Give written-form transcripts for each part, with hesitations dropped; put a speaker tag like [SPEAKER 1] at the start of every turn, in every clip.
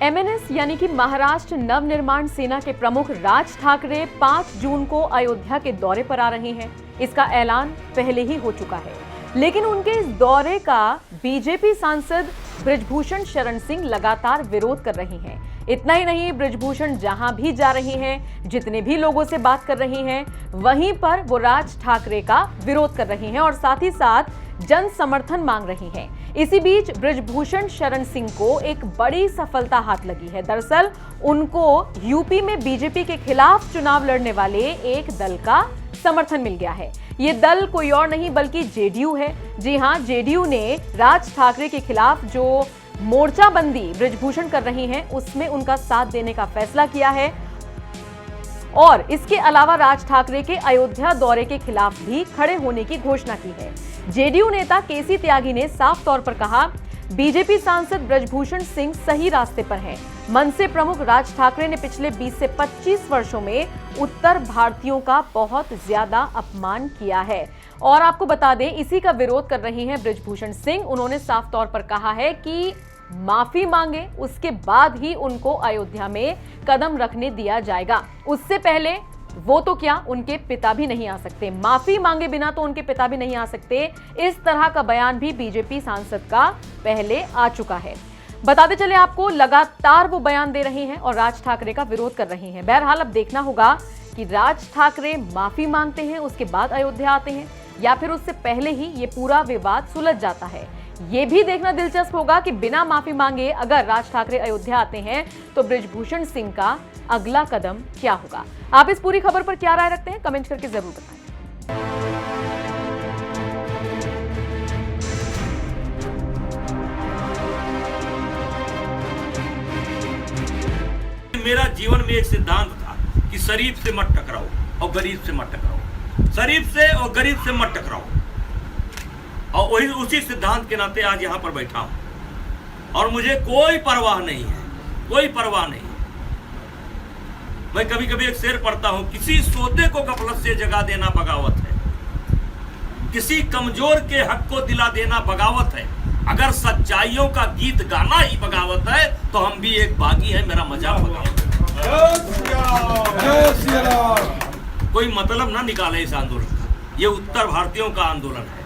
[SPEAKER 1] MNS यानी कि महाराष्ट्र नवनिर्माण सेना के प्रमुख राज ठाकरे 5 जून को अयोध्या के दौरे पर आ रहे हैं। इसका ऐलान पहले ही हो चुका है, लेकिन उनके इस दौरे का बीजेपी सांसद बृजभूषण शरण सिंह लगातार विरोध कर रही हैं। इतना ही नहीं, बृजभूषण जहां भी जा रही हैं, जितने भी लोगों से बात कर रही हैं, वहीं पर वो राज ठाकरे का विरोध कर रही हैं और साथ ही साथ जन समर्थन मांग रही हैं। इसी बीच बृजभूषण शरण सिंह को एक बड़ी सफलता हाथ लगी है। दरअसल उनको यूपी में बीजेपी के खिलाफ चुनाव लड़ने वाले एक दल का समर्थन मिल गया है। ये दल कोई और नहीं बल्कि जेडीयू है। जी हां, जेडीयू ने राज ठाकरे के खिलाफ जो मोर्चाबंदी बृजभूषण कर रही हैं, उसमें उनका साथ देने का फैसला किया है और इसके अलावा राज ठाकरे के अयोध्या दौरे के खिलाफ भी खड़े होने की घोषणा की है। जेडीयू नेता केसी त्यागी ने साफ तौर पर कहा, बीजेपी सांसद बृजभूषण सिंह सही रास्ते पर हैं। मनसे प्रमुख राज ठाकरे ने पिछले 20 से 25 वर्षों में उत्तर भारतीयों का बहुत ज्यादा अपमान किया है। और आपको बता दें, इसी का विरोध कर रही हैं बृजभूषण सिंह। उन्होंने साफ तौर पर कहा है कि माफी मांगे, उसके बाद ही उनको अयोध्या में कदम रखने दिया जाएगा। उससे पहले वो तो क्या, उनके पिता भी नहीं आ सकते। माफी मांगे बिना तो उनके पिता भी नहीं आ सकते। इस तरह का बयान भी बीजेपी सांसद का पहले आ चुका है। बताते चले आपको, लगातार वो बयान दे रही हैं और राज ठाकरे का विरोध कर रही हैं। बहरहाल अब देखना होगा कि राज ठाकरे माफी मांगते हैं, उसके बाद अयोध्या आते हैं, या फिर उससे पहले ही ये पूरा विवाद सुलझ जाता है। ये भी देखना दिलचस्प होगा कि बिना माफी मांगे अगर राज ठाकरे अयोध्या आते हैं तो बृजभूषण सिंह का अगला कदम क्या होगा। आप इस पूरी खबर पर क्या राय रखते हैं, कमेंट करके जरूर बताएं।
[SPEAKER 2] मेरा जीवन में एक सिद्धांत था कि शरीफ से मत टकराओ और गरीब से मत टकराओ, शरीफ से और गरीब से मत टकराओ। और वही उसी सिद्धांत के नाते आज यहाँ पर बैठा हूँ और मुझे कोई परवाह नहीं है, कोई परवाह नहीं। मैं कभी कभी एक शेर पढ़ता हूँ, किसी सोते को गफलत से जगा देना बगावत है, किसी कमजोर के हक को दिला देना बगावत है। अगर सच्चाइयों का गीत गाना ही बगावत है तो हम भी एक बागी है, मेरा मजाक बगावत है। कोई मतलब ना निकाले इस आंदोलन का। ये उत्तर भारतीयों का आंदोलन है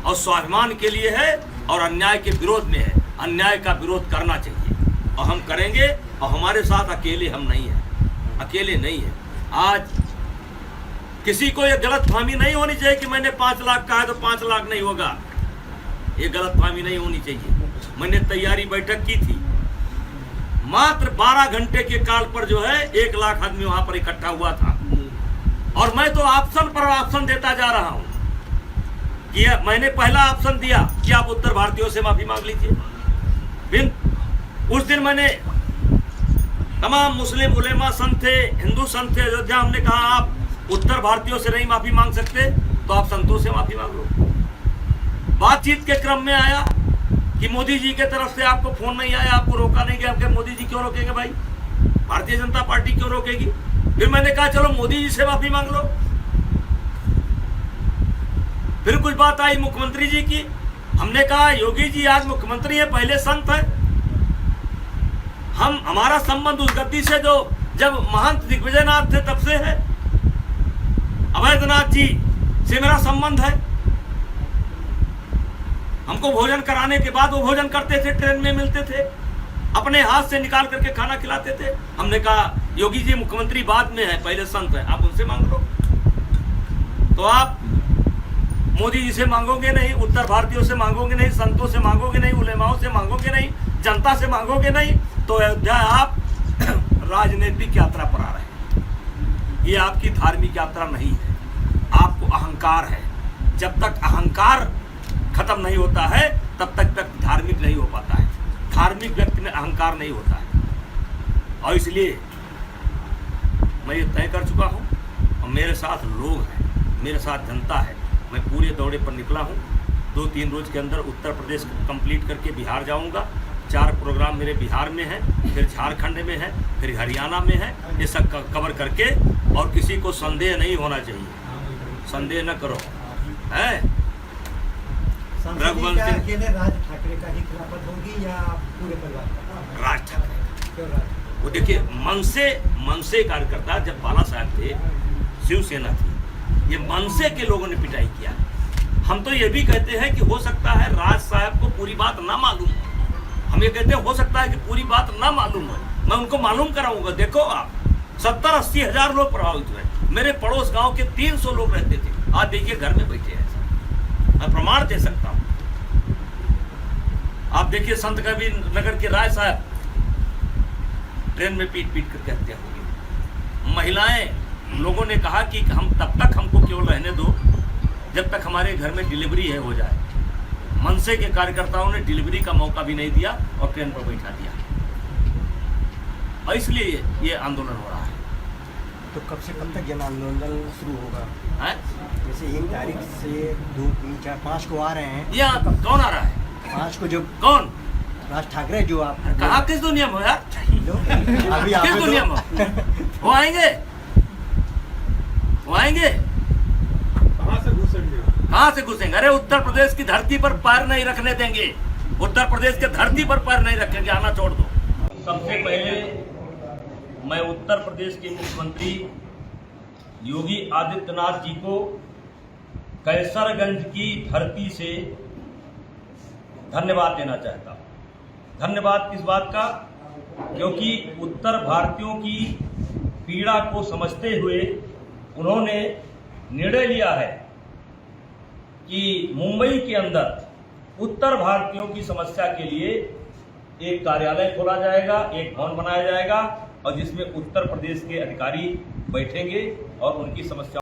[SPEAKER 2] और स्वाभिमान के लिए है और अन्याय के विरोध में है। अन्याय का विरोध करना चाहिए और हम करेंगे। और हमारे साथ अकेले हम नहीं हैं, अकेले नहीं है। आज किसी को ये गलतफहमी नहीं होनी चाहिए कि मैंने 5 लाख कहा है तो 5 लाख नहीं होगा। ये गलतफहमी नहीं होनी चाहिए। मैंने तैयारी बैठक की थी, मात्र 12 घंटे के काल पर जो है 1 लाख आदमी वहां पर इकट्ठा हुआ था और मैं तो ऑप्शन पर ऑप्शन देता जा रहा हूं कि मैंने पहला ऑप्शन दिया कि आप उत्तर भारतीयों से माफी मांग लीजिए। फिर उस दिन मैंने तमाम मुस्लिम उलेमा संत थे, हिंदू संत थे अयोध्या, हमने कहा आप उत्तर भारतीयों से नहीं माफी मांग सकते तो आप संतों से माफी मांग लो। बातचीत के क्रम में आया कि मोदी जी के तरफ से आपको फोन नहीं आया, आपको रोका नहीं गया। मोदी जी क्यों रोकेंगे भाई, भारतीय जनता पार्टी क्यों रोकेगी। फिर मैंने कहा चलो मोदी जी से माफी मांग लो। फिर कुछ बात आई मुख्यमंत्री जी की, हमने कहा योगी जी आज मुख्यमंत्री है, पहले संत है। हमारा संबंध उस गद्दी से जो जब महंत दिग्विजयनाथ थे तब से है। अवैधनाथ जी से मेरा संबंध है। हमको भोजन कराने के बाद वो भोजन करते थे, ट्रेन में मिलते थे, अपने हाथ से निकाल करके खाना खिलाते थे। हमने कहा योगी जी मुख्यमंत्री बाद में है, पहले संत है, आप उनसे मांग लो। तो आप मोदी जी से मांगोगे नहीं, उत्तर भारतीयों से मांगोगे नहीं, संतों से मांगोगे नहीं, उलेमाओं से मांगोगे नहीं, जनता से मांगोगे नहीं, तो अयोध्या आप राजनीतिक यात्रा पर आ रहे हैं। ये आपकी धार्मिक यात्रा नहीं है, आपको अहंकार है। जब तक अहंकार खत्म नहीं होता है तब तक धार्मिक नहीं हो पाता है। धार्मिक व्यक्ति में अहंकार नहीं होता है और इसलिए मैं ये तय कर चुका हूँ और मेरे साथ लोग हैं, मेरे साथ जनता है। मैं पूरे दौरे पर निकला हूँ। 2-3 रोज के अंदर उत्तर प्रदेश कंप्लीट करके बिहार जाऊँगा। 4 प्रोग्राम मेरे बिहार में हैं, फिर झारखंड में है, फिर हरियाणा में है। ये सब कवर करके, और किसी को संदेह नहीं होना चाहिए, संदेह न करो है।
[SPEAKER 3] रघुवंश सिंह राज ठाकरे का ही खिलाफत होगी या पूरे परिवार का?
[SPEAKER 2] राज वो देखिए मनसे कार्यकर्ता जब बाला साहब थे, शिवसेना थी, ये मनसे के लोगों ने पिटाई किया। हम तो ये भी कहते हैं कि हो सकता है राज साहब को पूरी बात ना मालूम हो। हम ये कहते हैं हो सकता है कि पूरी बात ना मालूम हो, मैं उनको मालूम कराऊंगा। देखो आप 70-80 हजार लोग प्रभावित हुए, मेरे पड़ोस गांव के 300 लोग रहते थे, आज देखिए घर में बैठे हैं। मैं प्रमाण दे सकता हूं। आप देखिए संत कबीर नगर के राय साहब ट्रेन में पीट कर हत्या हो गई। महिलाएं लोगों ने कहा कि हम तब तक हमको केवल रहने दो जब तक हमारे घर में डिलीवरी हो जाए। मनसे के कार्यकर्ताओं ने डिलीवरी का मौका भी नहीं दिया और ट्रेन पर बैठा दिया, और इसलिए ये आंदोलन हो रहा है।
[SPEAKER 3] तो कब से कब तक जन आंदोलन शुरू होगा?
[SPEAKER 2] है?
[SPEAKER 3] जैसे 1 तारीख से 2, 3, 4, 5 को आ रहे हैं।
[SPEAKER 2] ये कौन आ रहा है?
[SPEAKER 3] 5 को जो
[SPEAKER 2] कौन?
[SPEAKER 3] राज ठाकरे जो आप
[SPEAKER 2] कहा किस दुनिया में हो यार?
[SPEAKER 3] अभी आप
[SPEAKER 2] किस दुनिया में? वो आएंगे? कहाँ से घुसेंगे? अरे उत्तर प्रदेश की धरती पर पैर नहीं रखने देंगे। उत्तर प्रदेश के धरती पर पैर नहीं रखेंगे, आना छोड़ दो। सबसे पहले मैं उत्तर प्रदेश के मुख्यमंत्री योगी आदित्यनाथ जी को कैसरगंज की धरती से धन्यवाद देना चाहता हूँ। धन्यवाद किस बात का? क्योंकि उत्तर भारतीयों की पीड़ा को समझते हुए उन्होंने निर्णय लिया है कि मुंबई के अंदर उत्तर भारतीयों की समस्या के लिए एक कार्यालय खोला जाएगा, एक भवन बनाया जाएगा, और जिसमें उत्तर प्रदेश के अधिकारी बैठेंगे और उनकी समस्या